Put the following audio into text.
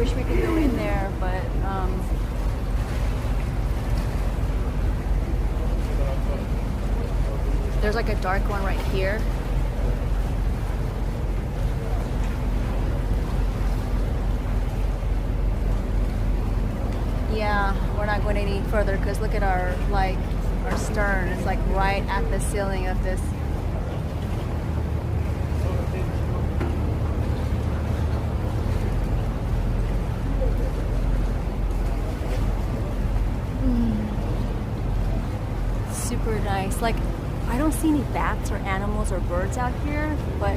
wish we could go in there, but there's like a dark one right here. Yeah, we're not going any further because look at our stern. It's like right at the ceiling of this. Super nice. Like, I don't see any bats or animals or birds out here, but